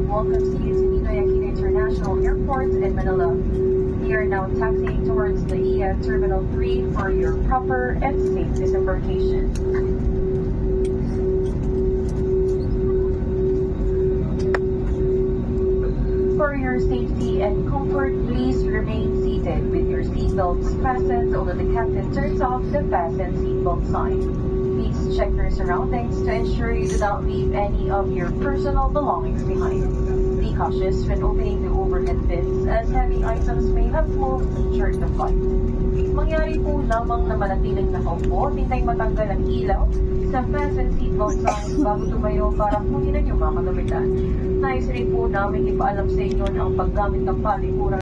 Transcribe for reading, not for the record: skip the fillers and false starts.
welcomes you to Ninoy Aquino International Airport in Manila. We are now taxiing towards the EA Terminal 3 for your proper and safe disembarkation. For your safety and comfort, please remain seated with your seatbelts fastened although the captain turns off the fasten seatbelt sign. Please check your surroundings to ensure you do not leave any of your personal belongings behind. Be cautious when opening the overhead bins as heavy items may have moved during the flight. Mangyari po lamang na manatiling nakaupo, hintay matanggal ang ilaw sa fasten seatbelt sign bago tumayo para kunin ang iyong mga kagamitan. Nais rin po namin ipaalam sa inyo na ang paggamit ng palikuran